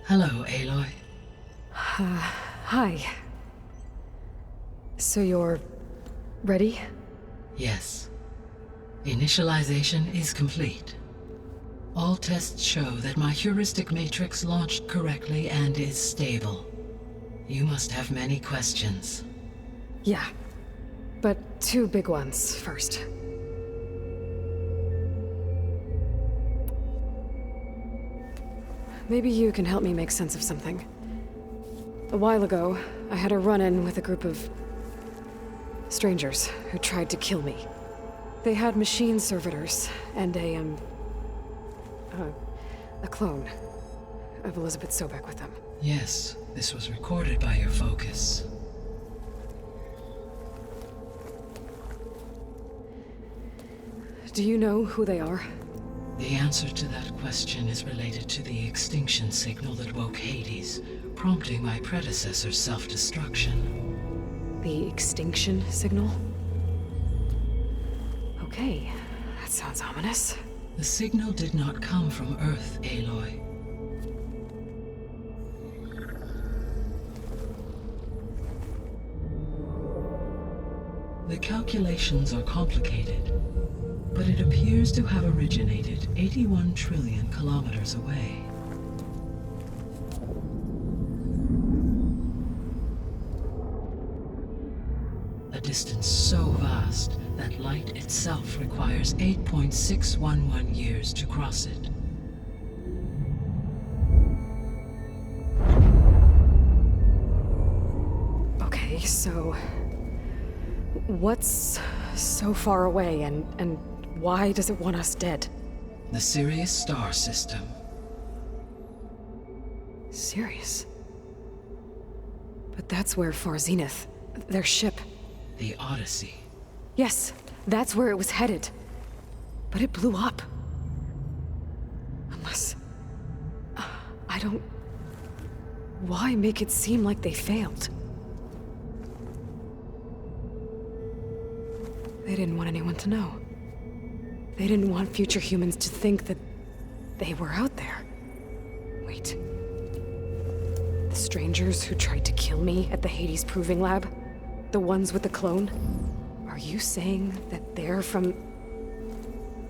Hello, Aloy. Hi. So you're ready? Yes. Initialization is complete. All tests show that my heuristic matrix launched correctly and is stable. You must have many questions. Yeah. But two big ones first. Maybe you can help me make sense of something. A while ago, I had a run-in with a group of strangers who tried to kill me. They had machine servitors and a clone of Elizabeth Sobek with them. Yes, this was recorded by your focus. Do you know who they are? The answer to that question is related to the extinction signal that woke Hades, prompting my predecessor's self-destruction. The extinction signal? Okay, that sounds ominous. The signal did not come from Earth, Aloy. The calculations are complicated, but it appears to have originated 81 trillion kilometers away. A distance so vast that light itself requires 8.611 years to cross it. Okay, so what's so far away and why does it want us dead? The Sirius star system. Sirius? But that's where Far Zenith, their ship. The Odyssey. Yes, that's where it was headed. But it blew up. Unless... I don't... Why make it seem like they failed? They didn't want anyone to know. They didn't want future humans to think that they were out there. Wait. The strangers who tried to kill me at the Hades Proving Lab? The ones with the clone? Are you saying that they're from...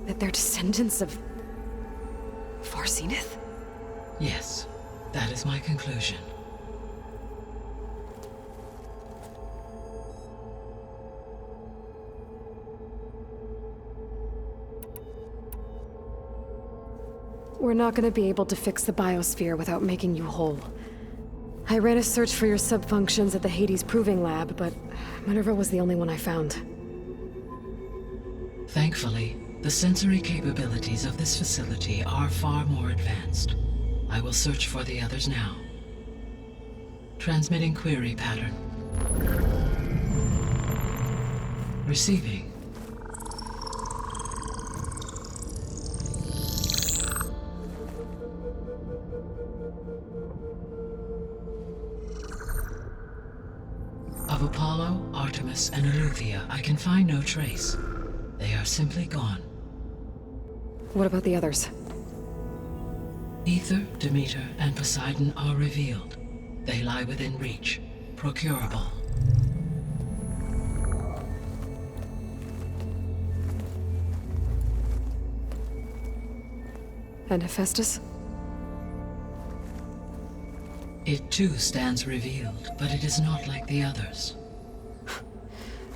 that they're descendants of... Far Zenith? Yes, that is my conclusion. We're not gonna be able to fix the biosphere without making you whole. I ran a search for your subfunctions at the Hades Proving Lab, but Minerva was the only one I found. Thankfully, the sensory capabilities of this facility are far more advanced. I will search for the others now. Transmitting query pattern. Receiving. Of Apollo, Artemis, and Eleuthia, I can find no trace. They are simply gone. What about the others? Ether, Demeter, and Poseidon are revealed. They lie within reach, procurable. And Hephaestus? It too stands revealed, but it is not like the others.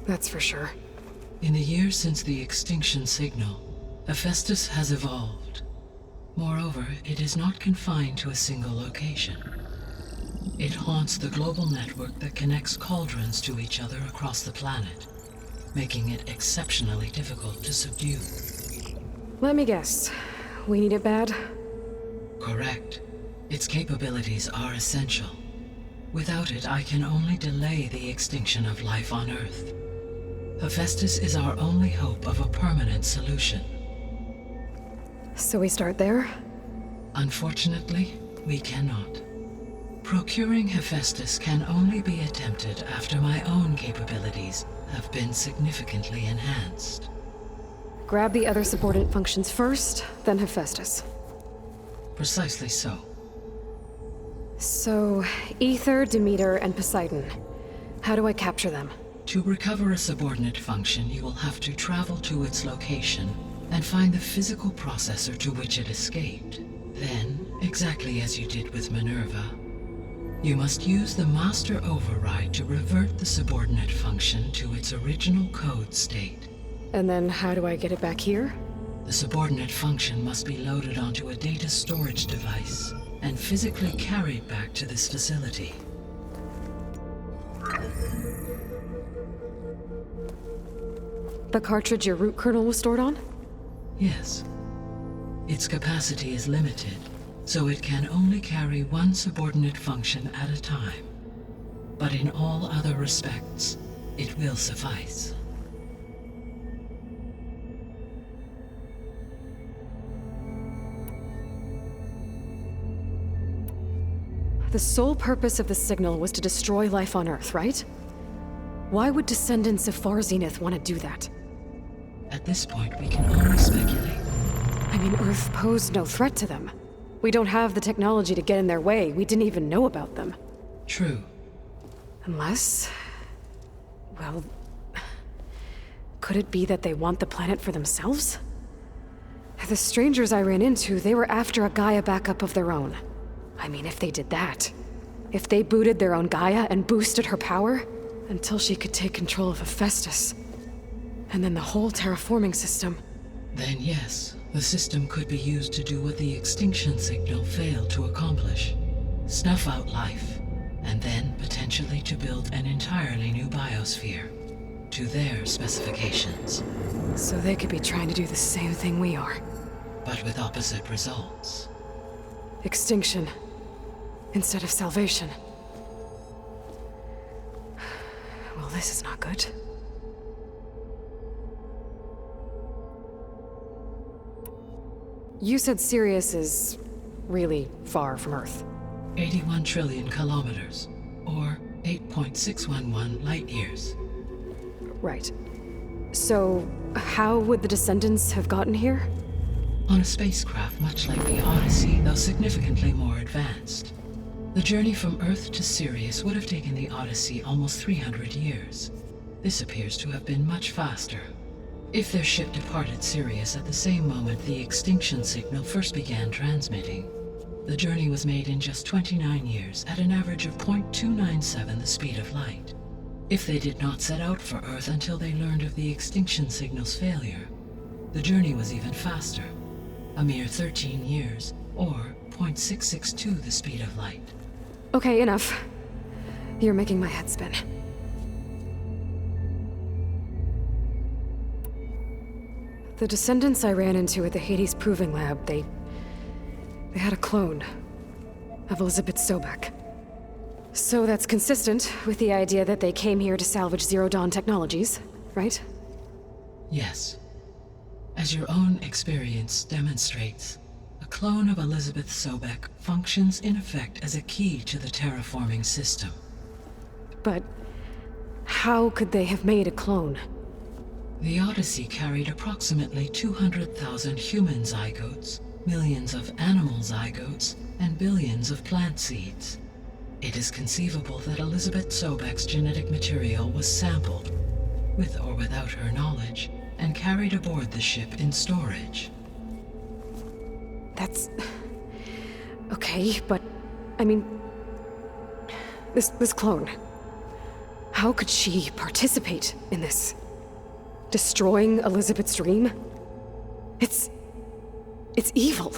That's for sure. In the years since the extinction signal, Hephaestus has evolved. Moreover, it is not confined to a single location. It haunts the global network that connects cauldrons to each other across the planet, making it exceptionally difficult to subdue. Let me guess. We need it bad? Correct. Its capabilities are essential. Without it, I can only delay the extinction of life on Earth. Hephaestus is our only hope of a permanent solution. So we start there? Unfortunately, we cannot. Procuring Hephaestus can only be attempted after my own capabilities have been significantly enhanced. Grab the other subordinate functions first, then Hephaestus. Precisely so. So, Ether, Demeter, and Poseidon. How do I capture them? To recover a subordinate function, you will have to travel to its location and find the physical processor to which it escaped. Then, exactly as you did with Minerva, you must use the master override to revert the subordinate function to its original code state. And then how do I get it back here? The subordinate function must be loaded onto a data storage device and physically carried back to this facility. The cartridge your root kernel was stored on? Yes. Its capacity is limited, so it can only carry one subordinate function at a time. But in all other respects, it will suffice. The sole purpose of the signal was to destroy life on Earth, right? Why would descendants of Far Zenith want to do that? At this point, we can only speculate. I mean, Earth posed no threat to them. We don't have the technology to get in their way. We didn't even know about them. True. Unless... well... could it be that they want the planet for themselves? The strangers I ran into, they were after a Gaia backup of their own. I mean, if they did that... if they booted their own Gaia and boosted her power... until she could take control of Hephaestus. And then the whole terraforming system. Then yes, the system could be used to do what the extinction signal failed to accomplish. Snuff out life, and then potentially to build an entirely new biosphere. To their specifications. So they could be trying to do the same thing we are. But with opposite results. Extinction. Instead of salvation. Well, this is not good. You said Sirius is really far from Earth. 81 trillion kilometers, or 8.611 light years. Right. So, how would the descendants have gotten here? On a spacecraft much like the Odyssey, though significantly more advanced. The journey from Earth to Sirius would have taken the Odyssey almost 300 years. This appears to have been much faster. If their ship departed Sirius at the same moment the extinction signal first began transmitting, the journey was made in just 29 years at an average of 0.297 the speed of light. If they did not set out for Earth until they learned of the extinction signal's failure, the journey was even faster, a mere 13 years, or 0.662 the speed of light. Okay, enough. You're making my head spin. The descendants I ran into at the Hades Proving Lab, they had a clone of Elizabeth Sobek. So that's consistent with the idea that they came here to salvage Zero Dawn technologies, right? Yes. As your own experience demonstrates, a clone of Elizabeth Sobek functions in effect as a key to the terraforming system. But how could they have made a clone? The Odyssey carried approximately 200,000 human zygotes, millions of animal zygotes, and billions of plant seeds. It is conceivable that Elizabeth Sobek's genetic material was sampled, with or without her knowledge, and carried aboard the ship in storage. That's... okay, but... I mean... This clone... how could she participate in this? Destroying Elizabeth's dream? It's evil.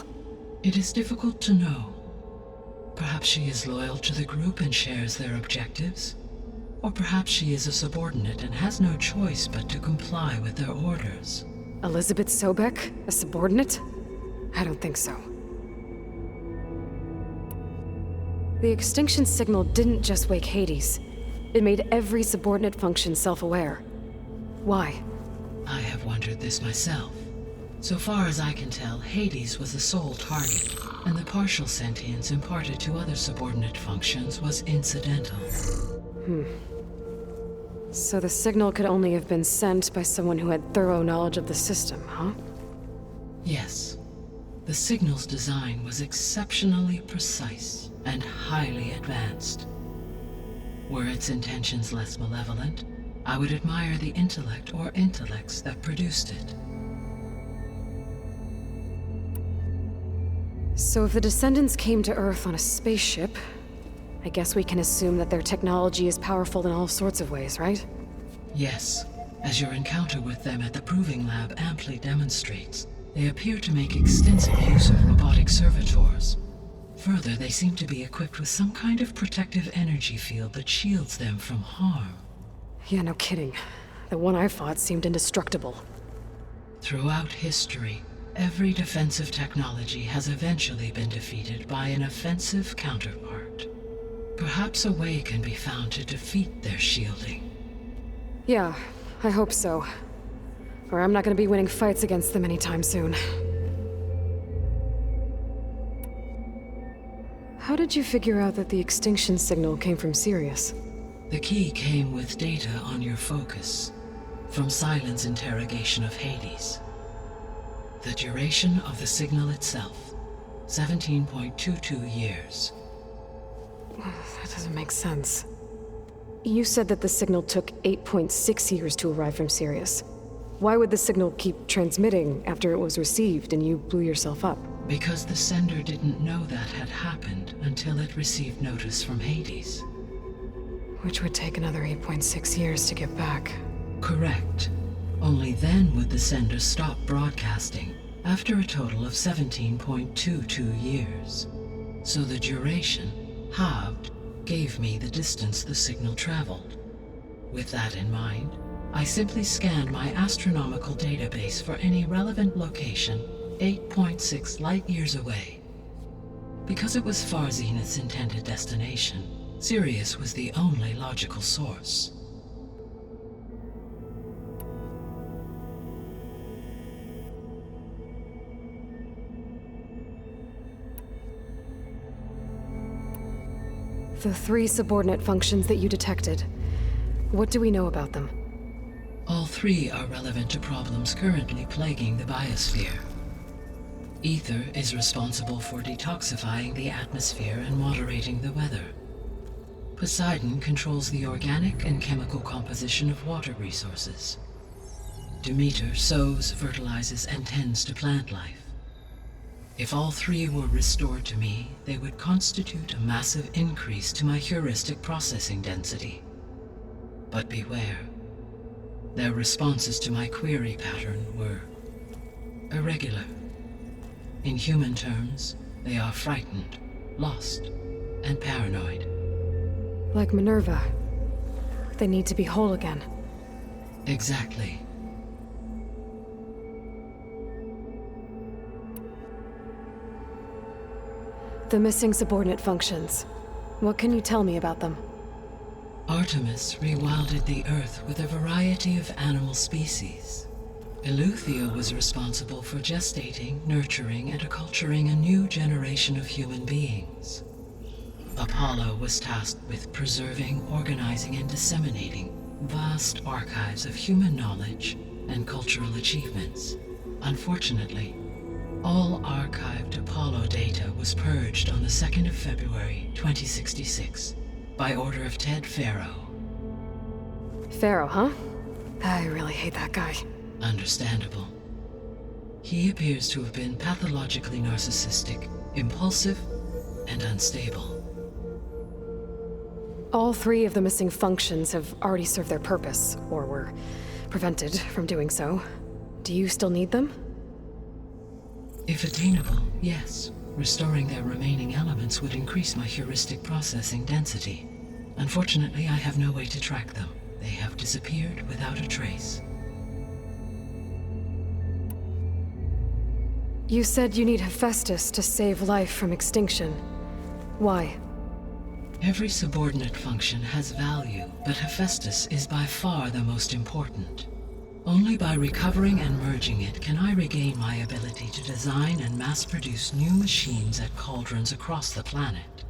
It is difficult to know. Perhaps she is loyal to the group and shares their objectives. Or perhaps she is a subordinate and has no choice but to comply with their orders. Elizabeth Sobek, a subordinate? I don't think so. The extinction signal didn't just wake Hades. It made every subordinate function self-aware. Why? I have wondered this myself. So far as I can tell, Hades was the sole target, and the partial sentience imparted to other subordinate functions was incidental. So the signal could only have been sent by someone who had thorough knowledge of the system, huh? Yes. The signal's design was exceptionally precise and highly advanced. Were its intentions less malevolent, I would admire the intellect or intellects that produced it. So if the descendants came to Earth on a spaceship, I guess we can assume that their technology is powerful in all sorts of ways, right? Yes, as your encounter with them at the Proving Lab amply demonstrates, they appear to make extensive use of robotic servitors. Further, they seem to be equipped with some kind of protective energy field that shields them from harm. Yeah, no kidding. The one I fought seemed indestructible. Throughout history, every defensive technology has eventually been defeated by an offensive counterpart. Perhaps a way can be found to defeat their shielding. Yeah, I hope so. Or I'm not gonna be winning fights against them anytime soon. How did you figure out that the extinction signal came from Sirius? The key came with data on your focus, from Silent's interrogation of Hades. The duration of the signal itself, 17.22 years. That doesn't make sense. You said that the signal took 8.6 years to arrive from Sirius. Why would the signal keep transmitting after it was received and you blew yourself up? Because the sender didn't know that had happened until it received notice from Hades. Which would take another 8.6 years to get back. Correct. Only then would the sender stop broadcasting, after a total of 17.22 years. So the duration, halved, gave me the distance the signal traveled. With that in mind, I simply scanned my astronomical database for any relevant location 8.6 light-years away. Because it was far Zenith's intended destination, Sirius was the only logical source. The 3 subordinate functions that you detected, what do we know about them? All 3 are relevant to problems currently plaguing the biosphere. Ether is responsible for detoxifying the atmosphere and moderating the weather. Poseidon controls the organic and chemical composition of water resources. Demeter sows, fertilizes, and tends to plant life. If all 3 were restored to me, they would constitute a massive increase to my heuristic processing density. But beware. Their responses to my query pattern were irregular. In human terms, they are frightened, lost, and paranoid. Like Minerva. They need to be whole again. Exactly. The missing subordinate functions. What can you tell me about them? Artemis rewilded the Earth with a variety of animal species. Eleuthia was responsible for gestating, nurturing, and acculturating a new generation of human beings. Apollo was tasked with preserving, organizing, and disseminating vast archives of human knowledge and cultural achievements. Unfortunately, all archived Apollo data was purged on the 2nd of February, 2066, by order of Ted Faro. Pharaoh, huh? I really hate that guy. Understandable. He appears to have been pathologically narcissistic, impulsive, and unstable. All 3 of the missing functions have already served their purpose, or were prevented from doing so. Do you still need them? If attainable, yes. Restoring their remaining elements would increase my heuristic processing density. Unfortunately, I have no way to track them. They have disappeared without a trace. You said you need Hephaestus to save life from extinction. Why? Every subordinate function has value, but Hephaestus is by far the most important. Only by recovering and merging it can I regain my ability to design and mass-produce new machines at cauldrons across the planet.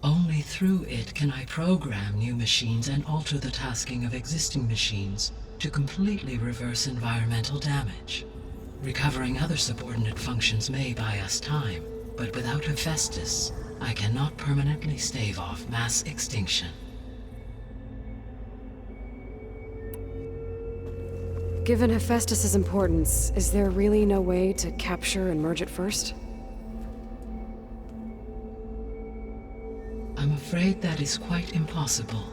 Only through it can I program new machines and alter the tasking of existing machines to completely reverse environmental damage. Recovering other subordinate functions may buy us time, but without Hephaestus, I cannot permanently stave off mass extinction. Given Hephaestus's importance, is there really no way to capture and merge it first? I'm afraid that is quite impossible.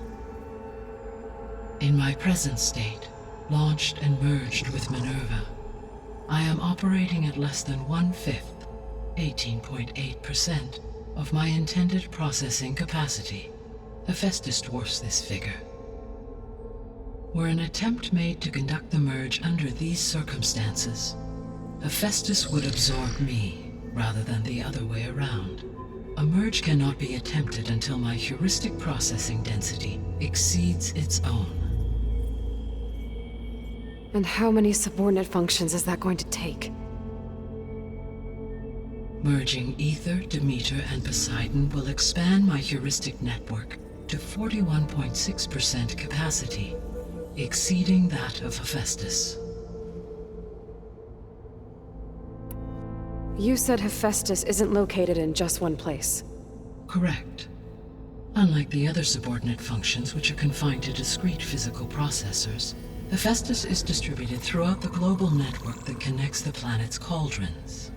In my present state, launched and merged with Minerva, I am operating at less than 1/5, 18.8%, of my intended processing capacity. Hephaestus dwarfs this figure. Were an attempt made to conduct the merge under these circumstances, Hephaestus would absorb me, rather than the other way around. A merge cannot be attempted until my heuristic processing density exceeds its own. And how many subordinate functions is that going to take? Merging Ether, Demeter, and Poseidon will expand my heuristic network to 41.6% capacity, exceeding that of Hephaestus. You said Hephaestus isn't located in just one place. Correct. Unlike the other subordinate functions, which are confined to discrete physical processors, Hephaestus is distributed throughout the global network that connects the planet's cauldrons.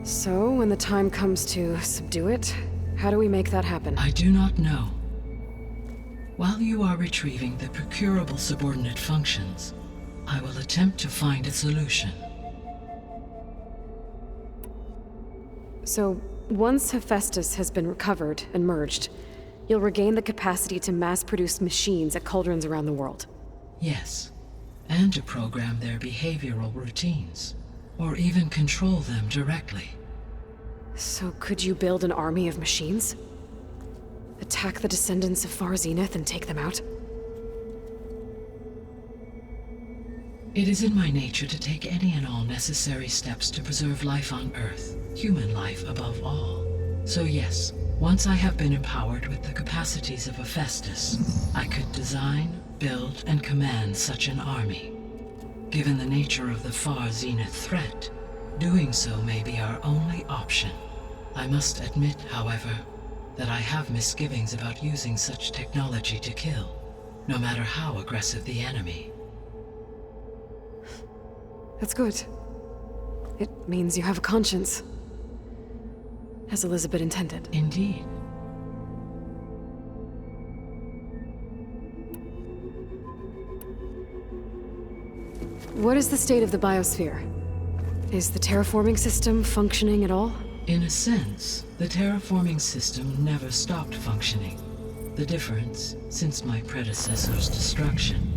So, when the time comes to subdue it, how do we make that happen? I do not know. While you are retrieving the procurable subordinate functions, I will attempt to find a solution. So, once Hephaestus has been recovered and merged, you'll regain the capacity to mass-produce machines at cauldrons around the world. Yes, and to program their behavioral routines, or even control them directly. So could you build an army of machines? Attack the descendants of Far Zenith and take them out? It is in my nature to take any and all necessary steps to preserve life on Earth, human life above all. So yes, once I have been empowered with the capacities of Hephaestus, I could design, build, and command such an army. Given the nature of the Far Zenith threat, doing so may be our only option. I must admit, however, that I have misgivings about using such technology to kill, no matter how aggressive the enemy. That's good. It means you have a conscience. As Elizabeth intended. Indeed. What is the state of the biosphere? Is the terraforming system functioning at all? In a sense, the terraforming system never stopped functioning. The difference, since my predecessor's destruction,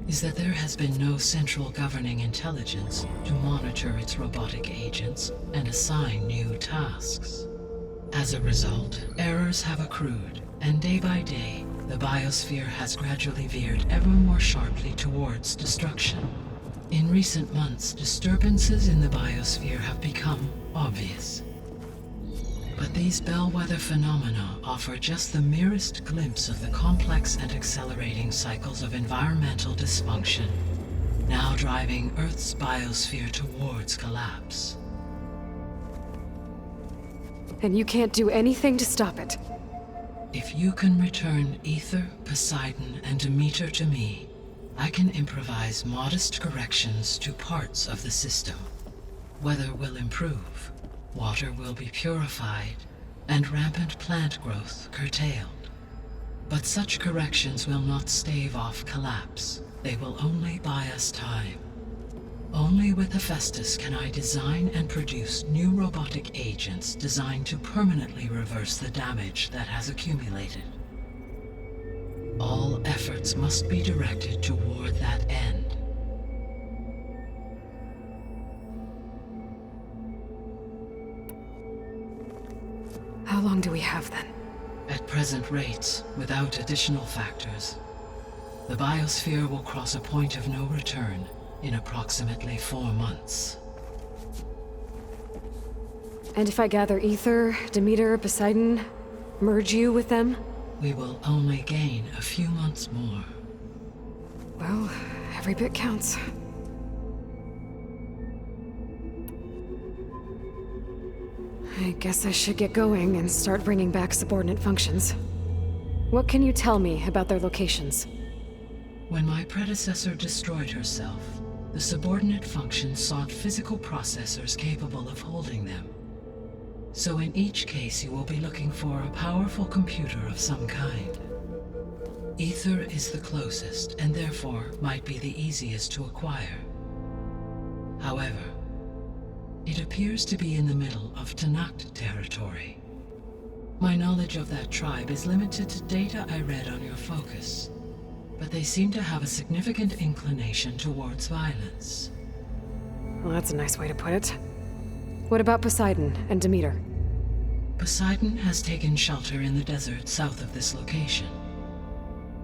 is that there has been no central governing intelligence to monitor its robotic agents and assign new tasks. As a result, errors have accrued, and day by day, the biosphere has gradually veered ever more sharply towards destruction. In recent months, disturbances in the biosphere have become obvious. But these bellwether phenomena offer just the merest glimpse of the complex and accelerating cycles of environmental dysfunction, now driving Earth's biosphere towards collapse. And you can't do anything to stop it? If you can return Ether, Poseidon, and Demeter to me, I can improvise modest corrections to parts of the system. Weather will improve, water will be purified, and rampant plant growth curtailed. But such corrections will not stave off collapse. They will only buy us time. Only with Hephaestus can I design and produce new robotic agents designed to permanently reverse the damage that has accumulated. All efforts must be directed toward that end. How long do we have then? At present rates, without additional factors, the biosphere will cross a point of no return in approximately 4 months. And if I gather Ether, Demeter, Poseidon, merge you with them? We will only gain a few months more. Well, every bit counts. I guess I should get going and start bringing back subordinate functions. What can you tell me about their locations? When my predecessor destroyed herself, the subordinate functions sought physical processors capable of holding them. So in each case you will be looking for a powerful computer of some kind. Ether is the closest, and therefore might be the easiest to acquire. However, it appears to be in the middle of Tanakh territory. My knowledge of that tribe is limited to data I read on your focus, but they seem to have a significant inclination towards violence. Well, that's a nice way to put it. What about Poseidon and Demeter? Poseidon has taken shelter in the desert south of this location.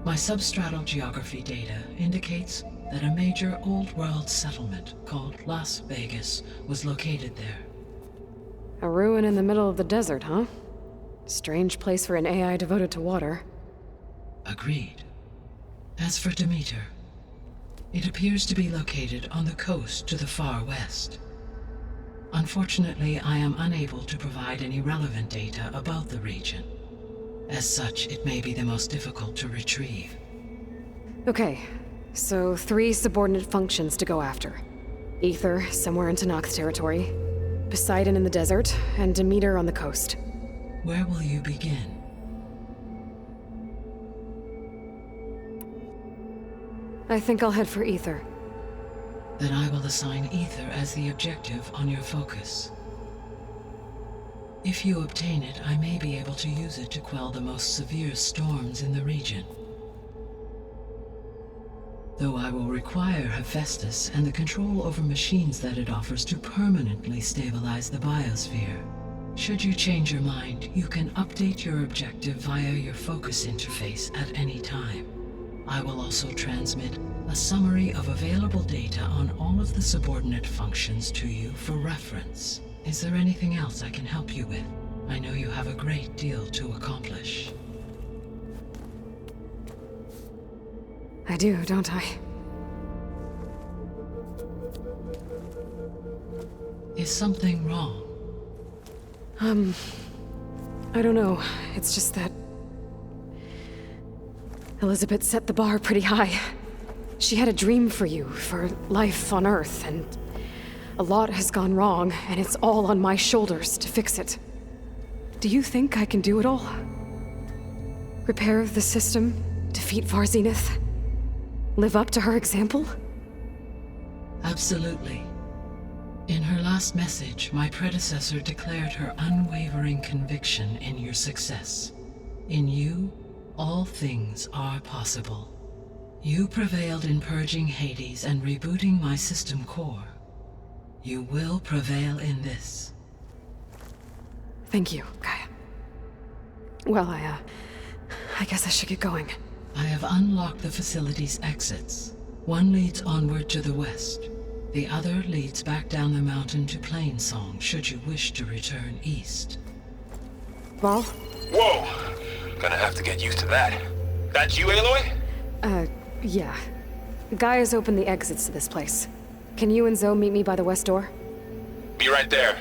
My substratal geography data indicates that a major old-world settlement called Las Vegas was located there. A ruin in the middle of the desert, huh? Strange place for an AI devoted to water. Agreed. As for Demeter, it appears to be located on the coast to the far west. Unfortunately, I am unable to provide any relevant data about the region. As such, it may be the most difficult to retrieve. Okay, so 3 subordinate functions to go after. Ether, somewhere in Tanakh territory, Poseidon in the desert, and Demeter on the coast. Where will you begin? I think I'll head for Ether. Then I will assign Ether as the objective on your focus. If you obtain it, I may be able to use it to quell the most severe storms in the region. Though I will require Hephaestus and the control over machines that it offers to permanently stabilize the biosphere. Should you change your mind, you can update your objective via your focus interface at any time. I will also transmit a summary of available data on all of the subordinate functions to you for reference. Is there anything else I can help you with? I know you have a great deal to accomplish. I do, don't I? Is something wrong? I don't know. It's just that Elizabeth set the bar pretty high. She had a dream for you, for life on Earth, and a lot has gone wrong, and it's all on my shoulders to fix it. Do you think I can do it all? Repair the system, defeat Varzenith, live up to her example? Absolutely. In her last message, my predecessor declared her unwavering conviction in your success. In you, all things are possible. You prevailed in purging Hades and rebooting my system core. You will prevail in this. Thank you, Gaia. Well, I guess I should get going. I have unlocked the facility's exits. One leads onward to the west. The other leads back down the mountain to Plainsong, should you wish to return east. Val? Whoa! Gonna have to get used to that. That's you, Aloy? Yeah. Gaia's opened the exits to this place. Can you and Zoe meet me by the west door? Be right there.